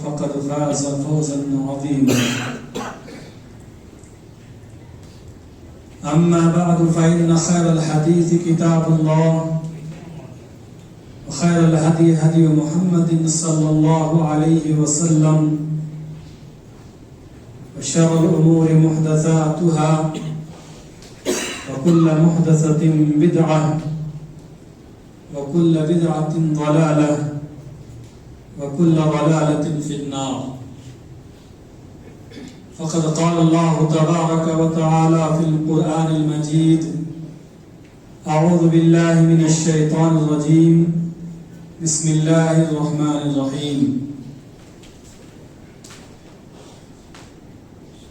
فقد فاز فوزا عظيما. أما بعد فإن خير الحديث كتاب الله وخير الهدي هدي محمد صلى الله عليه وسلم وشر الأمور محدثاتها وكل محدثة بدعة وكل بدعة ضلالة وكل ضلالة في النار. فقد قال الله تبارك وتعالى في القرآن المجيد: أعوذ بالله من الشيطان الرجيم، بسم الله الرحمن الرحيم.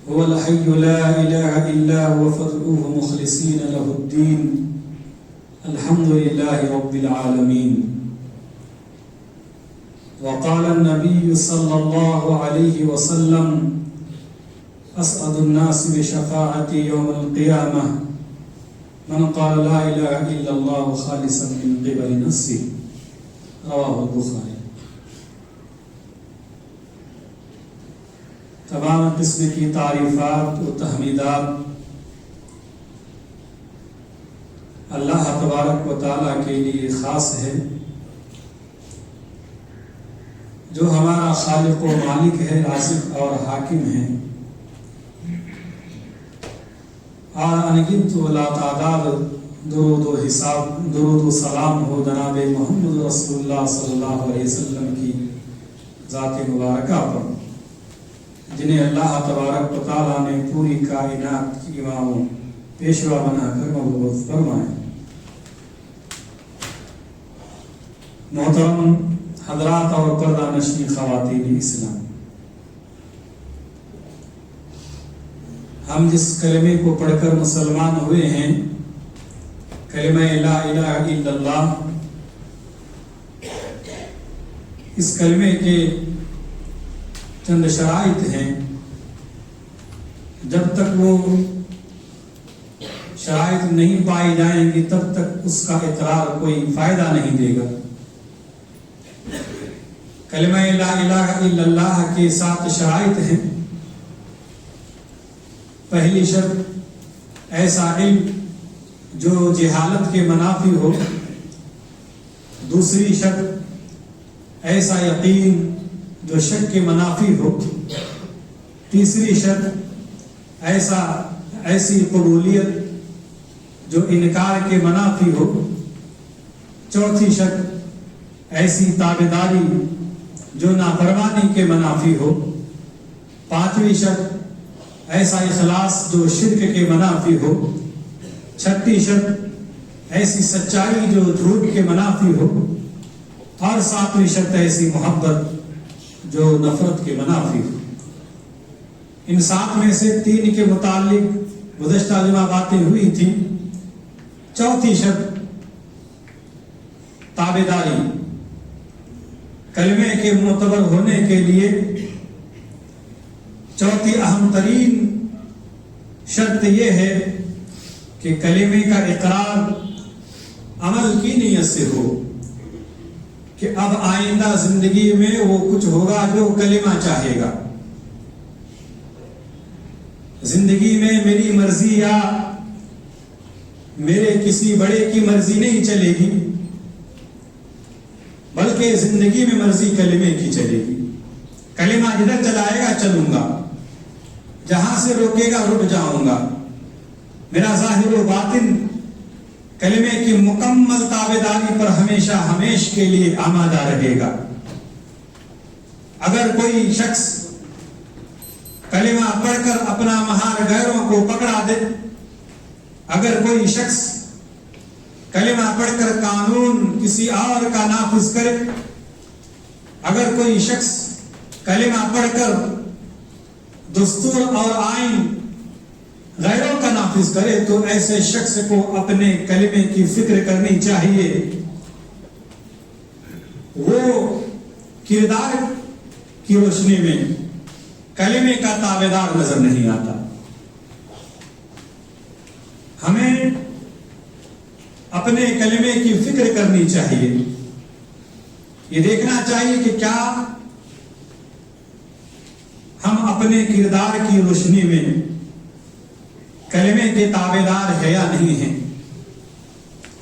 هو الحي لا إله إلا هو فادعوه مخلصين له الدين الحمد لله رب العالمين. وقال النبي صلى الله عليه وسلم: أسعد الناس بشفاعتي يوم القيامة من قال لا إله إلا الله خالصا من قبل نفسه. رواه البخاری. تمام قسم کی تعریفات و تحمیدات اللہ تبارک و تعالیٰ کے لیے خاص ہے، جو ہمارا خالق و مالک ہے، رازق اور حاکم ہے، اور انگنت و لا تعداد درود و سلام ہو جناب محمد رسول اللہ صلی اللہ علیہ وسلم کی ذات مبارکہ پر، جنہیں اللہ تبارک و تعالیٰ نے پوری کائنات کی امام و پیشوا بنا کر مبعوث فرمایا. محترم حضرات اور پردہ نشین خواتین اسلام، ہم جس کلمے کو پڑھ کر مسلمان ہوئے ہیں، کلمہ لا الہ الا اللہ، اس کلمے کے چند شرائط ہیں. جب تک وہ شرائط نہیں پائی جائیں گی تب تک اس کا اقرار کوئی فائدہ نہیں دے گا. کلمہ لا الہ الا اللہ کے 7 شرائط ہیں. پہلی شرط ایسا علم جو جہالت کے منافی ہو. دوسری شرط ایسا یقین جو شک کے منافی ہو. تیسری شرط ایسی قبولیت جو انکار کے منافی ہو. چوتھی شرط ایسی تابعداری جو نافرمانی کے منافی ہو. پانچویں شرط ایسا اخلاص جو شرک کے منافی ہو. چھٹی شرط ایسی سچائی جو جھوٹ کے منافی ہو. اور ساتویں شرط ایسی محبت جو نفرت کے منافی ہو. ان 7 میں سے 3 کے متعلق گزشتہ جمعہ باتیں ہوئی تھیں. چوتھی شرط تابعداری. کلمے کے معتبر ہونے کے لیے چوتھی اہم ترین شرط یہ ہے کہ کلمے کا اقرار عمل کی نیت سے ہو، کہ اب آئندہ زندگی میں وہ کچھ ہوگا جو کلمہ چاہے گا. زندگی میں میری مرضی یا میرے کسی بڑے کی مرضی نہیں چلے گی، بلکہ زندگی میں مرضی کلمے کی چلے گی. کلمہ جدھر چلائے گا چلوں گا، جہاں سے روکے گا رک جاؤں گا. میرا ظاہر و باطن کلمے کی مکمل تابعداری پر ہمیشہ ہمیش کے لیے آمادہ رہے گا. اگر کوئی شخص کلمہ پڑھ کر اپنا مہار غیروں کو پکڑا دے، اگر کوئی شخص کلمہ پڑھ کر قانون کسی اور کا نافذ کرے، اگر کوئی شخص کلمہ پڑھ کر دستور اور آئین غیروں کا نافذ کرے، تو ایسے شخص کو اپنے کلمے کی فکر کرنی چاہیے. وہ کردار کی روشنی میں کلمے کا تابعدار نظر نہیں آتا. ہمیں اپنے کلمے کی فکر کرنی چاہیے. یہ دیکھنا چاہیے کہ کیا اپنے کردار کی روشنی میں کلمے کے تابعدار ہے یا نہیں ہیں؟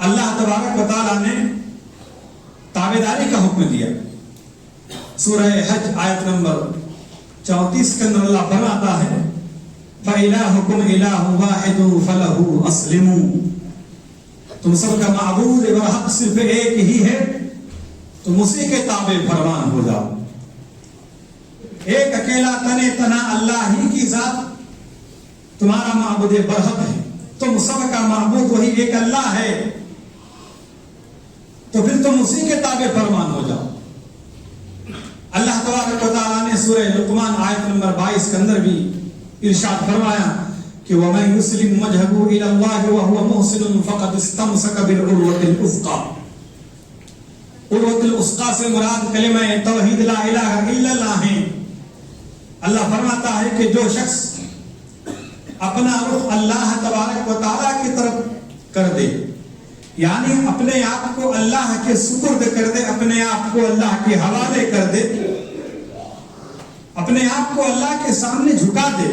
اللہ تبارک و تعالیٰ نے تابعداری کا حکم دیا. سورہ حج آیت نمبر 34 کے اندر اللہ فرماتا ہے فَإِلَٰهُكُمْ إِلَٰهٌ وَاحِدٌ فَلَهُ أَسْلِمُوا. تم سب کا معبود برحق صرف ایک ہی ہے، تم اسی کے تابع فرمان ہو جاؤ. ایک اکیلا تنے تنا اللہ ہی کی ذات تمہارا معبود برحق ہے، تم سب کا معبود وہی ایک اللہ ہے، تو پھر تم اسی کے تابع فرمان ہو جاؤ. اللہ تبارک و تعالیٰ نے سورہ لقمان آیت نمبر 22 کے اندر بھی ارشاد فرمایا کہ وَمَن يُسْلِمْ وَجْهَهُ إِلَى اللَّهِ وَهُوَ مُحْسِنٌ فَقَدِ اسْتَمْسَكَ بِالْعُرْوَةِ الْوُثْقَىٰ. عروۃ الوثقیٰ سے مراد کلمہ توحید لا الہ الا اللہ ہیں. اللہ فرماتا ہے کہ جو شخص اپنا رخ اللہ تبارک و تعالیٰ کی طرف کر دے، یعنی اپنے آپ کو اللہ کے سپرد کر دے، اپنے آپ کو اللہ کے حوالے کر دے، اپنے آپ کو اللہ کے سامنے جھکا دے،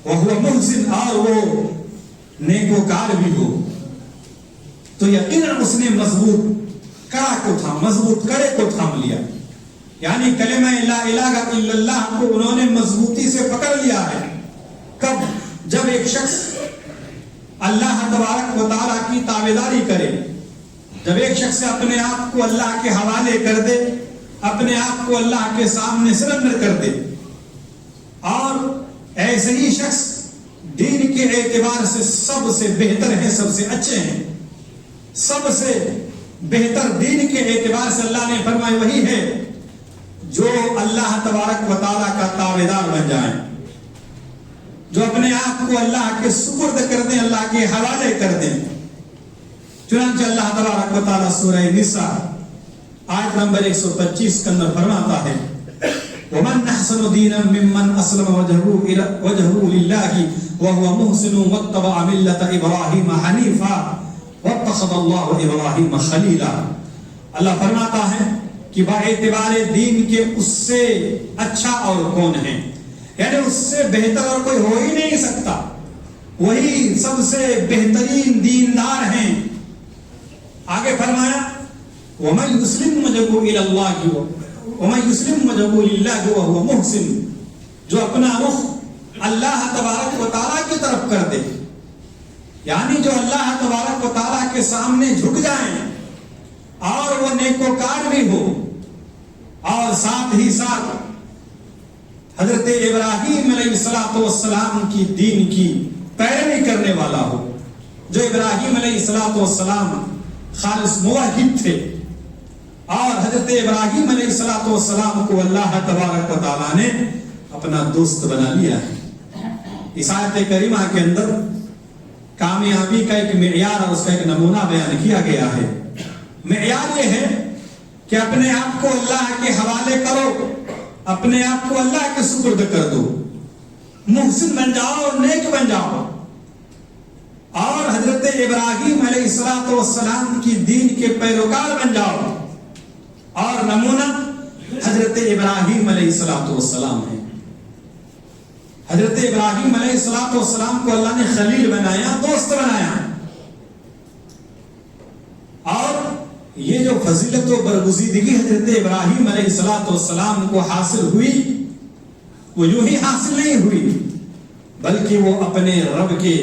وَهُوَ مُحْسِنٌ، اور وہ نیکوکار بھی ہو، تو یقیناً اس نے مضبوط کڑے کو تھام لیا. یعنی کلمہ لا الہ الا اللہ کو انہوں نے مضبوطی سے پکڑ لیا ہے. کب؟ جب ایک شخص اللہ تبارک و تعالیٰ کی تابعداری کرے، جب ایک شخص اپنے آپ کو اللہ کے حوالے کر دے، اپنے آپ کو اللہ کے سامنے سرنڈر کر دے، اور ایسے ہی شخص دین کے اعتبار سے سب سے بہتر ہیں، سب سے اچھے ہیں. سب سے بہتر دین کے اعتبار سے اللہ نے فرمایا وہی ہے جو اللہ تبارک و تعالیٰ کا تابعدار بن جائیں، جو اپنے آپ کو اللہ کے سپرد کر دیں، اللہ کے حوالے کر دیں. چنانچہ اللہ تبارک و تعالیٰ سورہ نساء آیت نمبر 125 کے اندر فرماتا ہے وَمَنْ أَحْسَنُ دِينًا مِّمَّنْ أَسْلَمَ وَجْهَهُ لِلَّهِ وَهُوَ مُحْسِنٌ وَاتَّبَعَ مِلَّةَ إِبْرَاهِيمَ حَنِيفًا وَاتَّخَذَ اللَّهُ إِبْرَاهِيمَ خَلِيلًا. اللہ فرماتا ہے کہ با اعتبار دین کے اس سے اچھا اور کون ہے، یعنی اس سے بہتر اور کوئی ہو ہی نہیں سکتا، وہی سب سے بہترین دیندار ہیں. آگے فرمایا وَمَن يُسْلِمْ وَجْهَهُ إِلَى اللَّهِ وَمَن يُسْلِمْ وَجْهَهُ لِلَّهِ وَهُوَ مُحْسِنٌ، جو اپنا رخ اللہ تبارک و تعالیٰ کی طرف کر دے، یعنی جو اللہ تبارک و تعالیٰ کے سامنے جھک جائیں اور وہ نیکوکار بھی ہو، اور ساتھ ہی ساتھ حضرت ابراہیم علیہ السلام کی دین کی پیروی کرنے والا ہو. جو ابراہیم علیہ السلام خالص موحد تھے، اور حضرت ابراہیم علیہ السلام کو اللہ تبارک و تعالیٰ نے اپنا دوست بنا لیا ہے. اس آیت کریمہ کے اندر کامیابی کا ایک معیار اور اس کا ایک نمونہ بیان کیا گیا ہے. معیار یہ ہے کہ اپنے آپ کو اللہ کے حوالے کرو، اپنے آپ کو اللہ کے سپرد کر دو، محسن بن جاؤ، نیک بن جاؤ، اور حضرت ابراہیم علیہ السلام کی دین کے پیروکار بن جاؤ. اور نمونہ حضرت ابراہیم علیہ السلام ہے. حضرت ابراہیم علیہ السلام کو اللہ نے خلیل بنایا، دوست بنایا. اور یہ جو فضیلت و برگزیدگی حضرت ابراہیم علیہ السلام کو حاصل ہوئی، وہ یوں ہی حاصل نہیں ہوئی، بلکہ وہ اپنے رب کے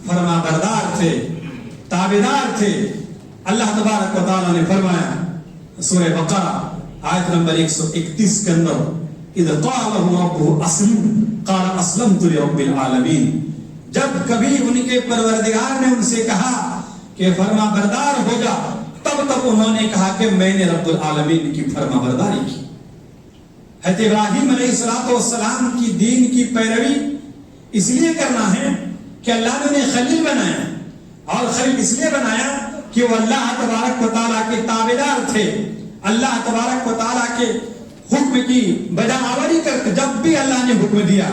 فرما بردار تھے، تابعدار تھے. اللہ تبارک و تعالیٰ نے فرمایا سورہ بقرہ آیت نمبر 131 کے اندر اذ قال له ربه اسلم قال اسلمت لرب العالمین. جب کبھی ان کے پروردگار نے ان سے کہا کہ فرما بردار ہو جا، تب انہوں نے کہا کہ میں نے رب العالمین کی فرما برداری کی. حضرت ابراہیم علیہ السلام کی دین کی پیروی اس لیے کرنا ہے کہ اللہ نے انہیں خلیل بنایا، اور خلیل اس لیے بنایا کہ وہ اللہ تبارک و تعالیٰ کے تابعدار تھے، اللہ تبارک و تعالیٰ کے حکم کی بجا آوری کرتے. جب بھی اللہ نے حکم دیا،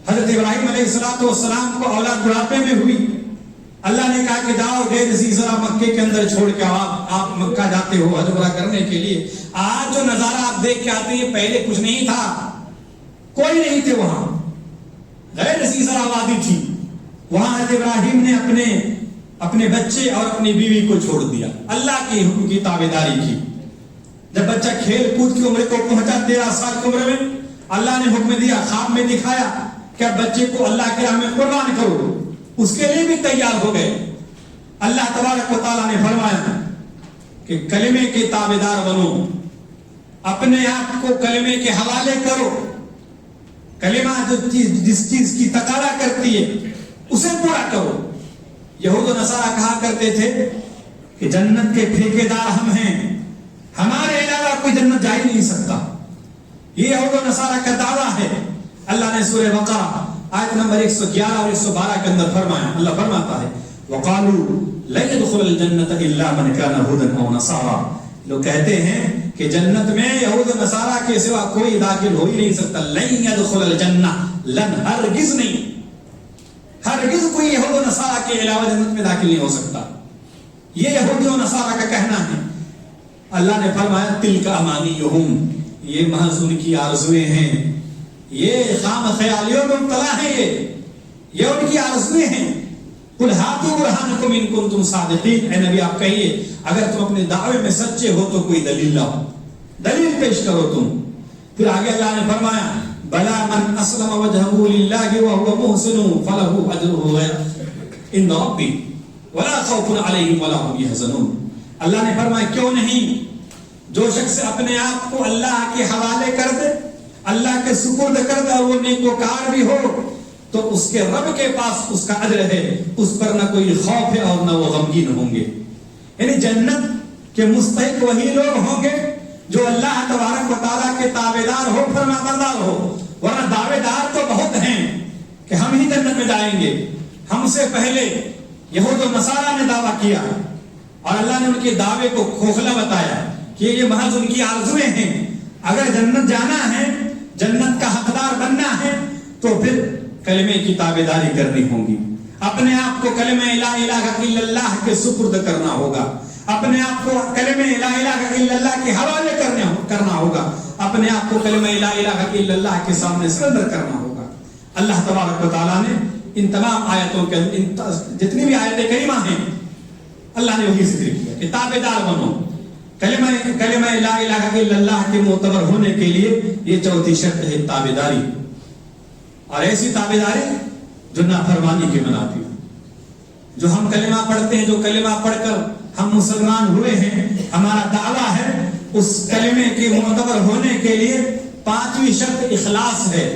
حضرت ابراہیم علیہ السلام کو اولاد بڑھاپے میں ہوئی، اللہ نے کہا کہ جاؤ ڈیر سیسرا مکے کے اندر چھوڑ کے آپ مکہ جاتے ہو حج عمرہ کرنے کے لیے. آج جو نظارہ آپ دیکھ کے آتے ہیں پہلے کچھ نہیں تھا. کوئی نہیں تھے وہاں، غیر سیزر آبادی تھی. وہاں حضرت ابراہیم نے اپنے بچے اور اپنی بیوی کو چھوڑ دیا، اللہ کے حکم کی تابعداری کی. جب بچہ کھیل کود کی عمر کو پہنچا 13 سال کی عمر میں، اللہ نے حکم دیا، خواب میں دکھایا کہ اب بچے کو اللہ کے راہ میں قربان کرو. اس کے لیے بھی تیار ہو گئے. اللہ تبارک و تعالیٰ نے فرمایا کہ کلمے کے تابعدار بنو، اپنے آپ کو کلمے کے حوالے کرو. کلمہ جس چیز کی تقاضا کرتی ہے اسے پورا کرو. یہود و نصارہ کہا کرتے تھے کہ جنت کے ٹھیکیدار ہم ہیں، ہمارے علاوہ کوئی جنت جا ہی نہیں سکتا. یہ یہود و نصارہ کا دعویٰ ہے. اللہ نے سورہ بقرہ آیت نمبر 111 اور 112 کے اندر فرمایا، اللہ فرماتا ہے وَقَالُوا لَن يَدْخُلَ الْجَنَّةَ إِلَّا مَنْ كَانَ هُودًا أَوْ نَصَارَىٰ. لوگ کہتے ہیں کہ جنت میں یہود و نصارہ کے سوا کوئی داخل ہو ہی نہیں سکتا. لَن يَدْخُلَ الْجَنَّةَ، لن ہرگز نہیں، ہرگز کوئی یہود و نصارہ کے علاوہ جنت میں داخل نہیں ہو سکتا. یہ یہودی و نصارہ کا کہنا ہے. اللہ نے فرمایا تِلْكَ أَمَانِيُّهُمْ، یہ محض ان کی آرزویں ہیں، یہ خام خیالیوں میں مبتلا ہیں، یہ ان کی آرزویں ہیں. قُلْ هَاتُوا بُرْهَانَكُمْ إِن كُنتُمْ صَادِقِينَ. اے نبی آپ کہیے اگر تم اپنے دعوے میں سچے ہو تو کوئی دلیل لاؤ، دلیل پیش کرو تم. پھر آگے اللہ نے فرمایا بَلَا مَنْ أَسْلَمَ وَجْهَهُ لِلَّهِ وَهُوَ مُحْسِنٌ فَلَهُ أَجْرُهُ عِندَ رَبِّهِ وَلَا خَوْفٌ عَلَيْهِمْ وَلَا هُمْ يَحْزَنُونَ. اللہ نے فرمایا کیوں نہیں، جو شخص اپنے آپ کو اللہ کے حوالے کر دے، اللہ کے سپرد کر دے اور وہ نیکوکار بھی ہو تو اس کے رب کے پاس اس کا اجر ہے، اس پر نہ کوئی خوف ہے اور نہ وہ غمگین ہوں گے. یعنی جنت کے مستحق وہی لوگ ہوں گے جو اللہ تبارک و تعالیٰ کے تابعدار ہو، فرمانبردار ہو. ورنہ دعویدار تو بہت ہیں کہ ہم ہی جنت میں جائیں گے. ہم سے پہلے یہود و نصارہ نے دعویٰ کیا اور اللہ نے ان کے دعوے کو کھوکھلا بتایا کہ یہ محض ان کی آرزویں ہیں. اگر جنت جانا ہے، جنت کا حقدار بننا ہے تو پھر کلمے کی تابعداری کرنی ہوگی. اپنے آپ کو کلمہ لا الہ الا اللہ کے سپرد کرنا ہوگا، اپنے آپ کو کلمہ لا الہ الا اللہ کے حوالے کرنا ہوگا، اپنے آپ کو کلمہ لا الہ الا اللہ کے سامنے سرنڈر کرنا ہوگا. اللہ تبارک و تعالیٰ نے ان تمام آیتوں کے جتنی بھی آیتیں کریمہ ہیں اللہ نے وہی ذکر کیا کہ تابعدار بنو. کلمہ لا الہ الا اللہ کے معتبر ہونے کے لیے یہ چوتھی شرط ہے تابعداری. اور ایسی تابعداری جو نافرمانی کے منافی ہو. جو ہم کلمہ پڑھتے ہیں، جو کلمہ پڑھ کر ہم مسلمان ہوئے ہیں، ہمارا دعویٰ ہے اس کلمے کے معتبر ہونے کے لیے 5ویں شرط اخلاص ہے.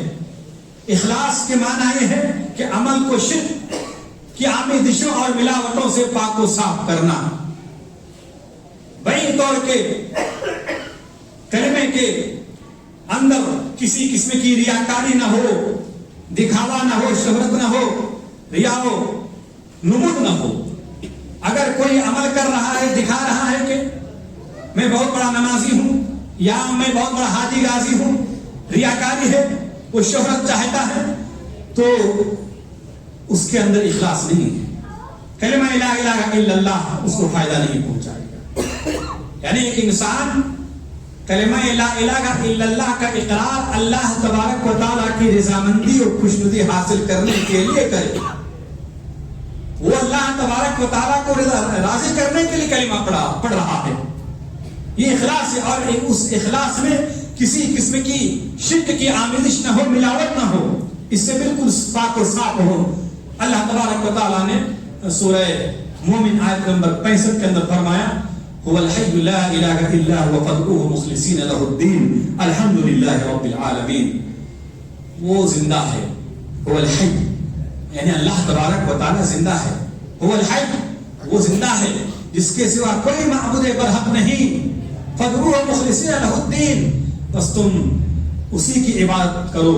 اخلاص کے معنی یہ ہے کہ عمل کو شرک کی آمیزشوں اور ملاوٹوں سے پاک و صاف کرنا. بین طور کے کلمے کے اندر کسی قسم کی ریاکاری نہ ہو، دکھاوا نہ ہو، شہرت نہ ہو، ریا ہو، نمود نہ ہو. اگر کوئی عمل کر رہا ہے، دکھا رہا ہے کہ میں بہت بڑا نمازی ہوں یا میں بہت بڑا حاجی غازی ہوں، ریاکاری ہے، وہ شہرت چاہتا ہے، تو اس کے اندر اخلاص نہیں ہے. کلمہ لا الہ الا اللہ اس کو فائدہ نہیں پہنچائے گا. یعنی ایک انسان کلمہ لا الہ الا اللہ کا اقرار اللہ تبارک و تعالیٰ کی رضامندی اور خوشنودی حاصل کرنے کے لیے کرے. وہ اللہ تبارک و تعالیٰ کو راضی کرنے کے لیے کلمہ پڑھ رہا ہے. یہ اخلاص ہے. اور اس اخلاص میں کسی قسم کی شرک کی آمیزش نہ ہو، ملاوٹ نہ ہو، اس سے بالکل پاک و صاف ہو. اللہ تبارک و تعالیٰ نے سورہ مومن آیت نمبر 65 کے اندر فرمایا هو الحي لا اله الا هو فادعوه مخلصين له الدين الحمد لله رب العالمين. وہ زندہ ہے. هو الحي یعنی اللہ تبارک و تعالیٰ زندہ ہے. هو الحي وہ زندہ ہے جس کے سوا کوئی معبود برحق نہیں. فادعوه مخلصين له الدين بس تم اسی کی عبادت کرو،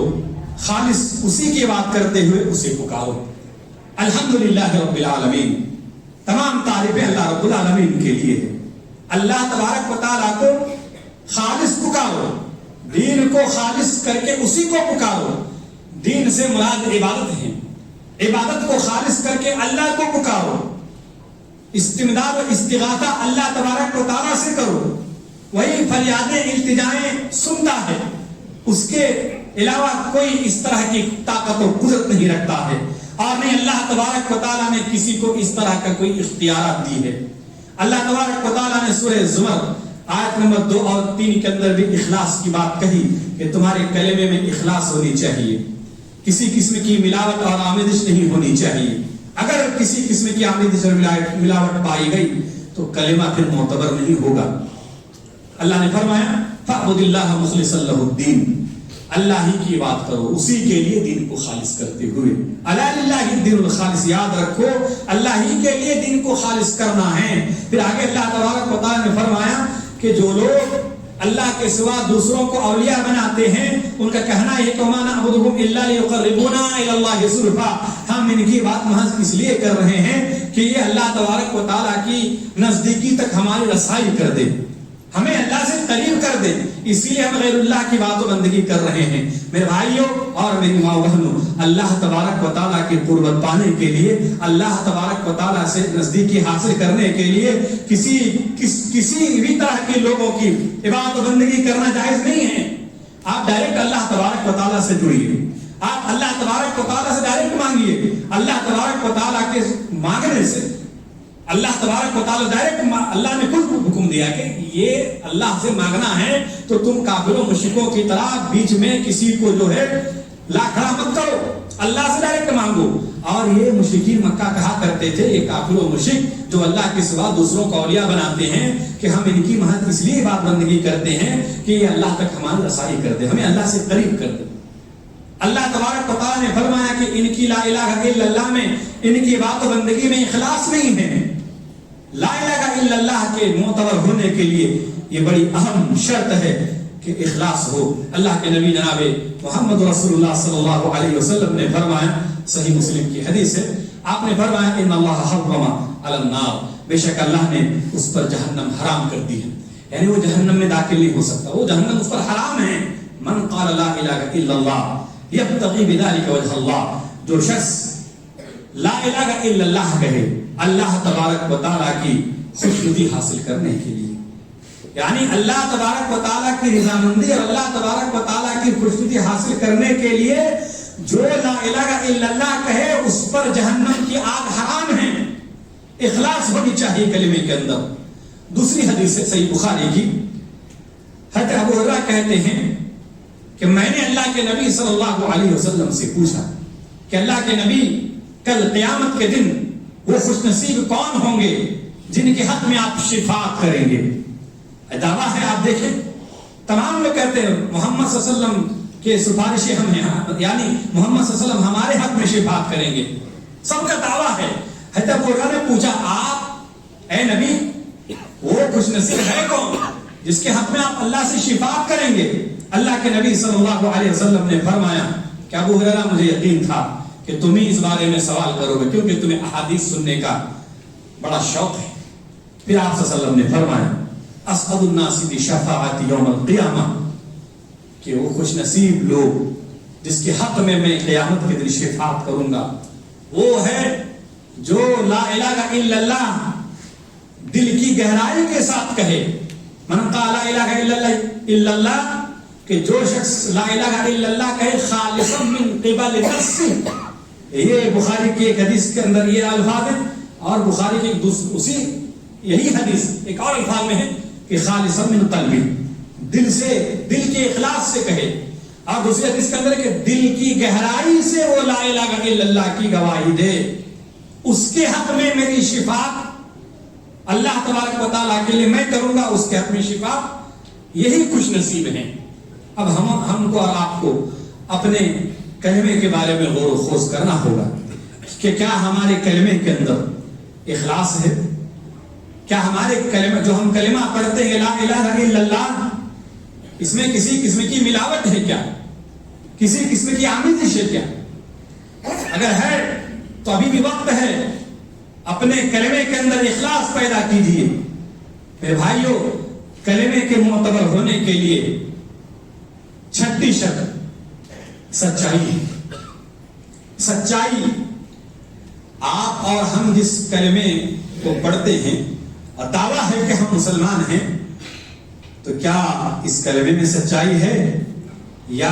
خالص اسی کی عبادت کرتے ہوئے اسے پکارو. الحمدللہ رب العالمین. تمام تعریفیں اللہ رب العالمین کے لیے ہے. اللہ تبارک و تعالیٰ کو خالص پکارو، دین کو خالص کر کے اسی کو پکارو. دین سے مراد عبادت ہے. عبادت کو خالص کر کے اللہ کو پکارو. استمداد و استغاثہ اللہ تبارک و تعالیٰ سے کرو. وہی فریادیں التجائیں سنتا ہے، اس کے علاوہ کوئی اس طرح کی طاقت و قدرت نہیں رکھتا ہے، اور نہیں اللہ تبارک و تعالیٰ نے کسی کو اس طرح کا کوئی اختیارات دی ہے۔ اللہ تبارک و تعالیٰ نے سورہ زمر آیت نمبر 2 اور 3 کے اندر بھی اخلاص کی بات کہی کہ تمہارے کلمے میں اخلاص ہونی چاہیے، کسی قسم کی ملاوٹ اور آمیزش نہیں ہونی چاہیے۔ اگر کسی قسم کی آمیزش اور ملاوٹ پائی گئی تو کلمہ پھر معتبر نہیں ہوگا۔ اللہ نے فرمایا فَاعْبُدِ اللَّهَ مُخْلِصًا لَهُ الدِّينَ، اللہ ہی کی بات کرو اسی کے لیے دین کو خالص کرتے ہوئے۔ الا للہ الدین الخالص، یاد رکھو اللہ ہی کے لیے دین کو خالص کرنا ہے۔ پھر آگے اللہ تبارک و تعالیٰ نے فرمایا کہ جو لوگ اللہ کے سوا دوسروں کو اولیاء بناتے ہیں ان کا کہنا ہے کہ وَمَا نَعْبُدُهُمْ إِلَّا لِيُقَرِّبُونَا إِلَى اللَّهِ زُلْفَىٰ، ہم ان کی بات محض اس لیے کر رہے ہیں کہ یہ اللہ تبارک و تعالیٰ کی نزدیکی تک ہماری رسائی کر دے، ہمیں اللہ سے قریب کر دے، اسی لیے ہم غیر اللہ کی بات و بندگی کر رہے ہیں۔ میرے بھائیوں اور میری ماں بہنوں، اللہ تبارک و تعالیٰ کی قربت پانے کے لیے، اللہ تبارک و تعالیٰ سے نزدیکی حاصل کرنے کے لیے کسی بھی طرح کے لوگوں کی عبادت و بندگی کرنا جائز نہیں ہے۔ آپ ڈائریکٹ اللہ تبارک و تعالیٰ سے جڑیے، آپ اللہ تبارک و تعالیٰ سے ڈائریکٹ مانگیے۔ اللہ تبارک و تعالیٰ کے مانگنے سے اللہ تبارک و تعالیٰ ڈائریکٹ، اللہ نے خود حکم دیا کہ یہ اللہ سے مانگنا ہے تو تم کافروں مشرکوں کی طرح بیچ میں کسی کو جو ہے لا کھڑا مت کرو، اللہ سے ڈائریکٹ مانگو۔ اور یہ مشرکین مکہ کہا کرتے تھے، یہ کافر و مشرک جو اللہ کے سوا دوسروں کو اولیاء بناتے ہیں کہ ہم ان کی محض اس لیے بات بندگی کرتے ہیں کہ یہ اللہ تک ہماری رسائی کر دے، ہمیں اللہ سے قریب کر دے۔ اللہ تبارک و تعالیٰ نے فرمایا کہ ان کی لا الہ الا اللہ میں، ان کی بات و بندگی میں اخلاص نہیں ہے۔ لا الہ الا اللہ کے معتبر ہونے کے لیے یہ بڑی اہم شرط ہے کہ اخلاص ہو۔ اللہ کے نبی جناب محمد رسول اللہ صلی اللہ علیہ وسلم نے فرمایا، صحیح مسلم کی حدیث ہے، آپ نے فرمایا ان اللہ حرم علی النار، بے شک اللہ نے اس پر جہنم حرام کر دی ہے، یعنی وہ جہنم میں داخل نہیں ہو سکتا، وہ جہنم اس پر حرام ہے۔ من قال لا الہ الا اللہ یبتغی بذلک وجہ اللہ، جو شخص لا الہ الا اللہ کہے اللہ تبارک و تعالیٰ کی خوشنودی حاصل کرنے کے لیے، یعنی اللہ تبارک و تعالیٰ کی رضامندی اور اللہ تبارک و تعالیٰ کی خوشنودی حاصل کرنے کے لیے جو لا الہ الا اللہ کہے اس پر جہنم کی آگ حرام ہے۔ اخلاص ہونی چاہیے کلمے کے اندر۔ دوسری حدیث ہے صحیح بخاری کی، حضرت ابو ہریرہ کہتے ہیں کہ میں نے اللہ کے نبی صلی اللہ علیہ وسلم سے پوچھا کہ اللہ کے نبی کل قیامت کے دن وہ خوش نصیب کون ہوں گے جن کے حق میں آپ شفاعت کریں گے؟ دعویٰ ہے، آپ دیکھیں تمام لوگ کہتے ہیں محمد صلی اللہ علیہ وسلم کے سفارشیں ہم ہیں، یعنی محمد صلی اللہ علیہ وسلم ہمارے حق میں شفاعت کریں گے، سب کا دعویٰ ہے۔ حضرت ابو ہریرہ نے پوچھا آپ اے نبی وہ خوش نصیب ہے کون جس کے حق میں آپ اللہ سے شفاعت کریں گے؟ اللہ کے نبی صلی اللہ علیہ وسلم نے فرمایا کہ ابو ہریرہ مجھے یقین تھا کہ تم ہی اس بارے میں سوال کرو گے کیونکہ تمہیں احادیث سننے کا بڑا شوق ہے۔ پھر آپ صلی اللہ علیہ وسلم نے فرمایا اسعد الناس بشفاعت یوم القیامہ، کہ وہ خوش نصیب لوگ جس کے حق میں قیامت کے دن شفاعت کروں گا وہ ہے جو لا الہ الا اللہ دل کی گہرائی کے ساتھ کہے۔ من قال لا الہ الا اللہ، کہ جو شخص لا الہ الا اللہ کہے خالصا من قبل نفسہ، یہ بخاری کی ایک حدیث کے اندر یہ الفاظ ہیں، اور بخاری کی اسی یہی حدیث ایک اور الفاظ میں ہے کہ خالصا من قلبی، دل سے، دل کے اخلاص سے کہے، اور دوسری حدیث کے اندر کہ دل کی گہرائی سے وہ لا الہ الا اللہ کی گواہی دے، اس کے حق میں میری شفاعت اللہ تبارک و تعالیٰ کے لیے میں کروں گا، اس کے حق میں شفاعت، یہی خوش نصیب ہیں۔ اب ہم کو اور آپ کو اپنے کلمے کے بارے میں غور و خوض کرنا ہوگا کہ کیا ہمارے کلمے کے اندر اخلاص ہے؟ کیا ہمارے کلمہ جو ہم کلمہ پڑھتے ہیں لا الہ الا اللہ، اس میں کسی قسم کی ملاوٹ ہے کیا؟ کسی قسم کی آمیزش ہے کیا؟ اگر ہے تو ابھی بھی وقت ہے، اپنے کلمے کے اندر اخلاص پیدا کیجیے۔ میرے بھائیوں، کلمے کے معتبر ہونے کے لیے چھٹی شرط سچائی۔ سچائی، آپ اور ہم جس کلمے کو پڑھتے ہیں اور دعویٰ ہے کہ ہم مسلمان ہیں، تو کیا اس کلمے میں سچائی ہے یا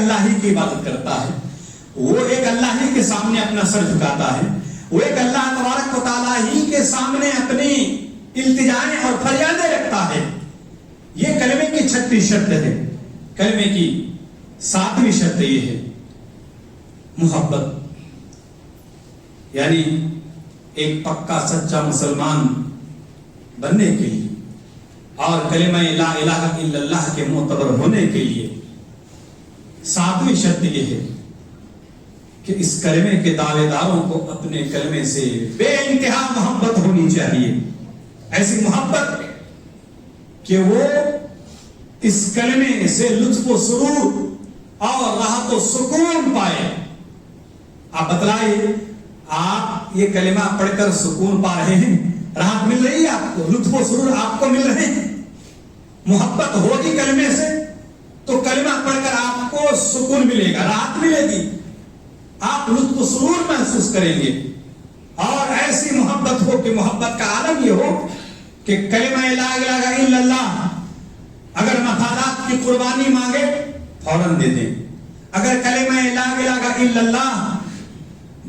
اللہ ہی کی عبادت کرتا ہے، وہ ایک اللہ ہی کے سامنے اپنا سر جھکاتا ہے، وہ ایک اللہ تبارک و تعالیٰ ہی کے سامنے اپنی التجائیں اور فریادیں رکھتا ہے. یہ کلمے کی 36 شرط ہے. کلمے کی 7ویں شرط یہ ہے محبت. یعنی ایک پکا سچا مسلمان بننے کے لیے اور کلمہ لا الہ الا اللہ کے معتبر ہونے کے لیے 7ویں شرط یہ ہے کہ اس کلمے کے دعوے داروں کو اپنے کلمے سے بے انتہا محبت ہونی چاہیے. ایسی محبت کہ وہ اس کلمے سے لطف و سرور اور راحت و سکون پائے. آپ بتلائیے، آپ یہ کلمہ پڑھ کر سکون پا رہے ہیں، راحت مل رہی ہے آپ کو، لطف و سرور آپ کو مل رہے ہیں. محبت ہوگی کلمے سے تو کلمہ پڑھ کر آپ کو سکون ملے گا، راحت ملے گی، آپ لطف و سرور محسوس کریں گے. اور ایسی محبت ہو کہ محبت کا عالم یہ ہو کہ کلمہ لا الہ الا اللہ اگر مفادات کی قربانی مانگے فوراً دے دیں. اگر کلمہ لا الہ الا اللہ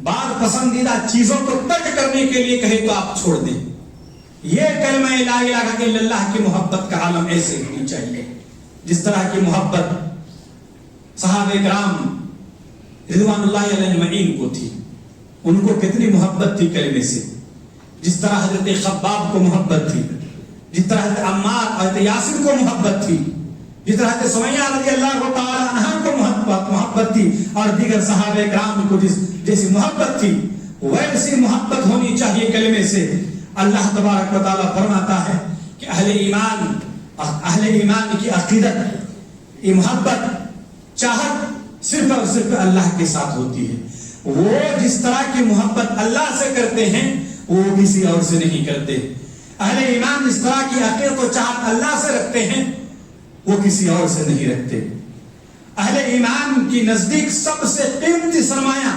بعض پسندیدہ چیزوں کو ترک کرنے کے لیے کہے تو آپ چھوڑ دیں. یہ کلمہ لا الہ الا اللہ کی محبت کا عالم ایسے ہونی چاہیے جس طرح کی محبت صحابہ کرام رضوان اللہ علیہ اجمعین کو تھی. ان کو کتنی محبت تھی کلمے سے. جس طرح حضرت خباب کو محبت تھی، جس طرح حضرت عمار اور حضرت یاسر کو محبت تھی، جس طرح حضرت سمیہ رضی اللہ تعالی عنہ کو محبت تھی، اور دیگر صحابہ کرام کو جیسی محبت تھی ویسی محبت ہونی چاہیے کلمے سے. اللہ تبارک و تعالیٰ فرماتا ہے کہ اہل ایمان کی عقیدت، یہ محبت، چاہت صرف اور صرف اللہ کے ساتھ ہوتی ہے. وہ جس طرح کی محبت اللہ سے کرتے ہیں وہ کسی اور سے نہیں کرتے. اہل ایمان جس طرح کی عقیدت و چاہت اللہ سے رکھتے ہیں وہ کسی اور سے نہیں رکھتے. اہل ایمان کی نزدیک سب سے قیمتی سرمایہ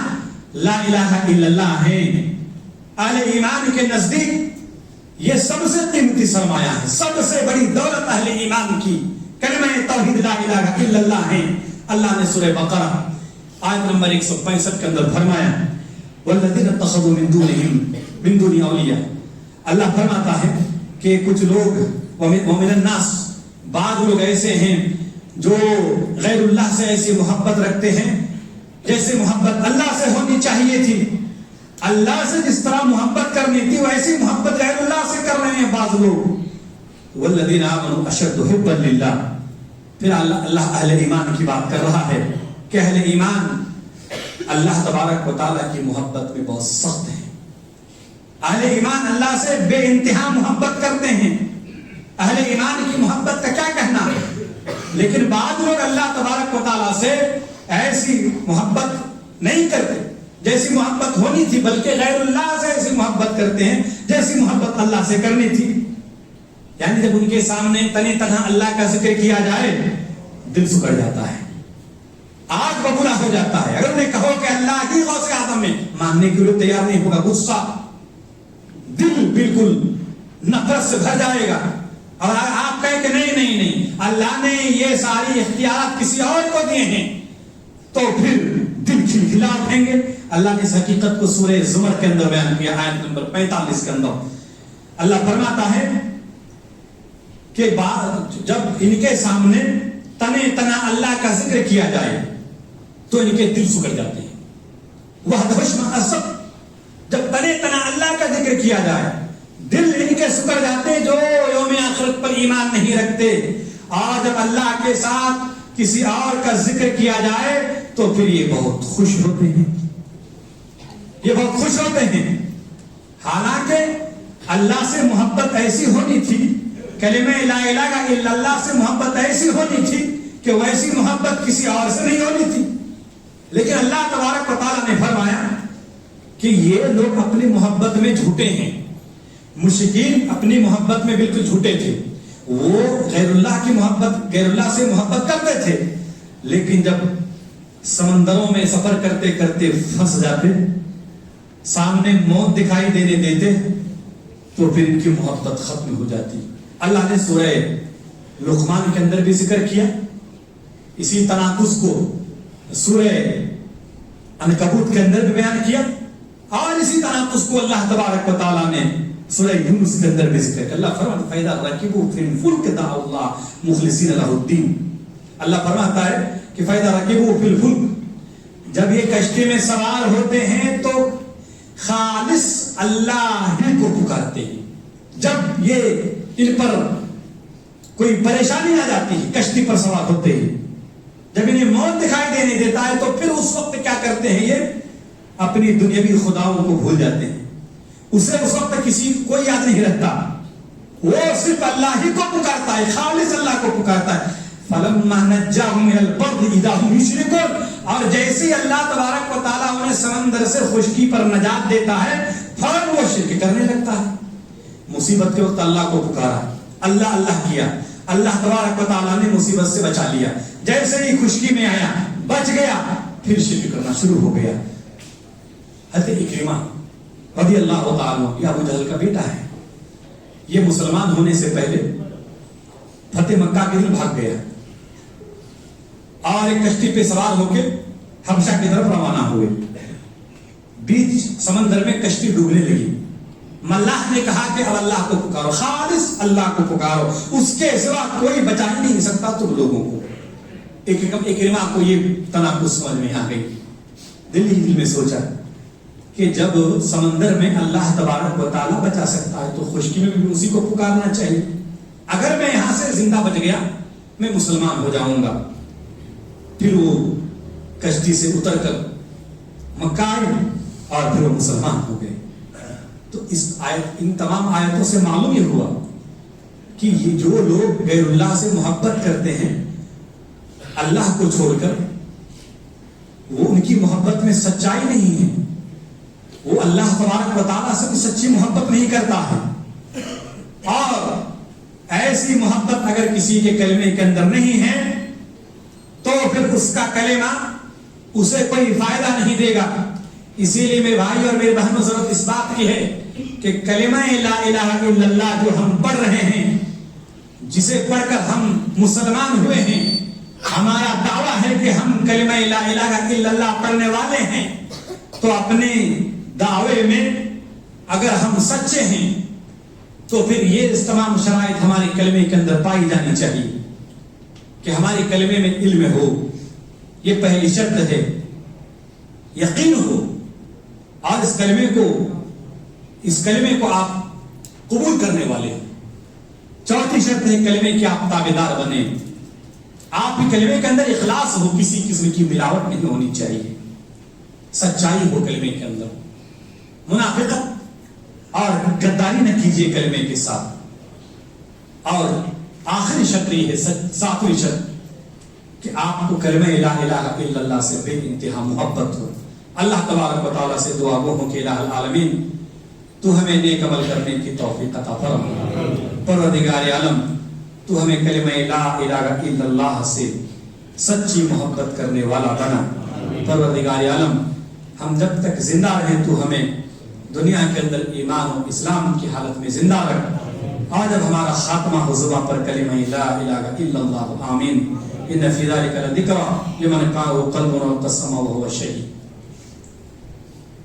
لا الہ الا اللہ ہے. اہل ایمان کے نزدیک یہ سب سے قیمتی سرمایہ ہے، سب سے بڑی دولت اہل ایمان کی کلمہ توحید لا الہ الا اللہ ہے. اللہ نے سورہ بقرہ آیت نمبر 165 کے اندر فرمایا والذین اتخذوا من دون اولیاء. اللہ فرماتا ہے کہ کچھ لوگ ومن الناس، بعض لوگ ایسے ہیں جو غیر اللہ سے ایسی محبت رکھتے ہیں جیسے محبت اللہ سے ہونی چاہیے تھی. اللہ سے جس طرح محبت کرنی تھی ویسی محبت غیر اللہ سے کر رہے ہیں بعض لوگ. والذین آمنوا اشد حبا للہ. پھر اللہ اہل ایمان کی بات کر رہا ہے کہ اہل ایمان اللہ تبارک و تعالیٰ کی محبت میں بہت سخت ہیں. اہل ایمان اللہ سے بے انتہا محبت کرتے ہیں. اہل ایمان کی محبت کا کیا کہنا ہے. لیکن بعض لوگ اللہ تبارک و تعالیٰ سے ایسی محبت نہیں کرتے جیسی محبت ہونی تھی، بلکہ غیر اللہ سے ایسی محبت کرتے ہیں جیسی محبت اللہ سے کرنی تھی. یعنی جب ان کے سامنے تنی تنہا اللہ کا ذکر کیا جائے دل سکڑ جاتا ہے، آگ ببولا ہو جاتا ہے. اگر انہیں کہو کہ اللہ ہی غوث اعظم ہے، ماننے کے لیے تیار نہیں ہوگا. غصہ، دل بالکل نفرت سے بھر جائے گا. اور آپ کہیں کہ نہیں نہیں نہیں اللہ نے یہ ساری اختیارات کسی اور کو دیے ہیں تو پھر دل کھلکھلا اٹھیں گے. اللہ نے اس حقیقت کو سورہ زمر کے اندر بیان کیا آیت نمبر 45 کے اندر. اللہ فرماتا ہے کہ جب ان کے سامنے تنے تنا اللہ کا ذکر کیا جائے تو ان کے دل سکڑ جاتے ہیں. وحدہش معصب، جب تنے تنا اللہ کا ذکر کیا جائے دل ان کے سکڑ جاتے ہیں جو یوم آخرت پر ایمان نہیں رکھتے. اور جب اللہ کے ساتھ کسی اور کا ذکر کیا جائے تو پھر یہ بہت خوش ہوتے ہیں، یہ بہت خوش ہوتے ہیں. حالانکہ اللہ سے محبت ایسی ہونی تھی، کلمہ لا الہ الا اللہ سے محبت ایسی ہونی تھی کہ ویسی محبت کسی اور سے نہیں ہونی تھی. لیکن اللہ تبارک و تعالیٰ نے فرمایا کہ یہ لوگ اپنی محبت میں جھوٹے ہیں. مشرکین اپنی محبت میں بالکل جھوٹے تھے. وہ غیر اللہ کی محبت، غیر اللہ سے محبت کرتے تھے، لیکن جب سمندروں میں سفر کرتے کرتے پھنس جاتے، سامنے موت دکھائی دینے دیتے تو پھر ان کی محبت ختم ہو جاتی. اللہ نے سورہ لقمان کے اندر بھی ذکر کیا اسی تناقض کو سورہ عنکبوت کے اندر بھی بیان کیا، اور اسی طرح اس کو اللہ تبارک و تعالیٰ نے سورہ یونس کے اندر بھی ذکر کیا۔ اللہ فرماتا ہے فَإِذَا رَكِبُوا فِي الْفُلْكِ دَعَوُا اللَّهَ مُخْلِصِينَ لَهُ الدِّينَ۔ اللہ فرماتا ہے کہ فَإِذَا رَكِبُوا فِي الْفُلْكِ، جب یہ کشتی میں سوار ہوتے ہیں تو خالص اللہ ہی کو پکارتے ہیں۔ جب یہ ان پر کوئی پریشانی آ جاتی ہے کشتی پر سوار ہوتے ہیں، جب انہیں موت دکھائی دینے دیتا ہے، تو پھر اس وقت کیا کرتے ہیں؟ یہ اپنی دنیاوی خداؤں کو بھول جاتے ہیں، اسے اس وقت کسی کوئی یاد نہیں رکھتا، وہ صرف اللہ ہی کو پکارتا ہے، خالص اللہ کو پکارتا ہے۔ فَلَمَّا نَجَّاهُمْ إِلَى الْبَرِّ إِذَا هُمْ يُشْرِكُونَ، اور جیسے اللہ تبارک و تعالیٰ انہیں سمندر سے خشکی پر نجات دیتا ہے، فوراً وہ شرک کرنے لگتا ہے۔ مصیبت کے وقت اللہ کو پکارا، اللہ اللہ کیا، اللہ تبارک و تعالیٰ نے مصیبت سے بچا لیا، جیسے ہی خشکی میں آیا بچ گیا، پھر شرک کرنا شروع ہو گیا۔ حضرت اکرمہ رضی اللہ تعالیٰ یہ ابو جہل کا بیٹا ہے، یہ مسلمان ہونے سے پہلے فتح مکہ کے دن بھاگ گیا اور ایک کشتی پہ سوار ہو کے حبشہ کی طرف روانہ ہوئے۔ بیچ سمندر میں کشتی ڈوبنے لگی، ملاح نے کہا کہ اب اللہ کو پکارو، خالص اللہ کو پکارو، اس کے سوا کوئی بچا ہی نہیں سکتا تم لوگوں کو۔ اکرمہ کو یہ تناقض سمجھ میں آ گئی، دل ہی دل میں سوچا کہ جب سمندر میں اللہ تبارک و تعالیٰ بچا سکتا ہے تو خشکی میں بھی اسی کو پکارنا چاہیے۔ اگر میں یہاں سے زندہ بچ گیا میں مسلمان ہو جاؤں گا۔ پھر وہ کشتی سے اتر کر مکہ آئے اور پھر وہ مسلمان ہو گئے۔ تو اس آیت، ان تمام آیتوں سے معلوم یہ ہوا کہ یہ جو لوگ غیر اللہ سے محبت کرتے ہیں اللہ کو چھوڑ کر، وہ ان کی محبت میں سچائی نہیں ہے، وہ اللہ تبارک و تعالیٰ سے بھی سچی محبت نہیں کرتا ہے۔ اور ایسی محبت اگر کسی کے کلمے کے اندر نہیں ہے تو پھر اس کا کلمہ اسے کوئی فائدہ نہیں دے گا۔ اسی لیے میرے بھائی اور میرے بہنوں ضرورت اس بات کی ہے کہ کلمہ لا الہ الا اللہ جو ہم پڑھ رہے ہیں، جسے پڑھ کر ہم مسلمان ہوئے ہیں، ہمارا دعویٰ ہے کہ ہم کلمہ لا الہ الا اللہ پڑھنے والے ہیں، تو اپنے دعوے میں اگر ہم سچے ہیں تو پھر یہ تمام شرائط ہمارے کلمے کے اندر پائی جانی چاہیے کہ ہمارے کلمے میں علم ہو، یہ پہلی شرط ہے، یقین ہو، اور اس کلمے کو آپ قبول کرنے والے ہیں۔ چوتھی شرط ہے کلمے کے آپ تابعدار بنے، آپ کے کلمے کے اندر اخلاص ہو، کسی قسم کی ملاوٹ نہیں ہونی چاہیے، سچائی ہو کلمے کے اندر، منافقت اور غداری نہ کیجیے کلمے کے ساتھ۔ اور آخری شرط یہ ہے، ساتویں شرط، کہ آپ کو کلمہ لا الہ الا اللہ سے بے انتہا محبت ہو۔ اللہ تبارک و تعالیٰ سے دعا گو ہوں کہ الہ العالمین تو ہمیں نیک عمل کرنے کی توفیق عطا فرما، پروردگار عالم تو ہمیں کلمہ لا الہ الا اللہ سے سچی محبت کرنے والا بنا۔ پروردگار عالم ہم جب تک زندہ رہیں تو ہمیں دنیا کے اندر ایمان و اسلام کی حالت میں زندہ رکھ، اور جب ہمارا خاتمہ ہو زبان پر کلمہ لا الہ الا اللہ، آمین۔ ان فی ذلک لذکری لمن کان قلبہ قسم وهو شہید۔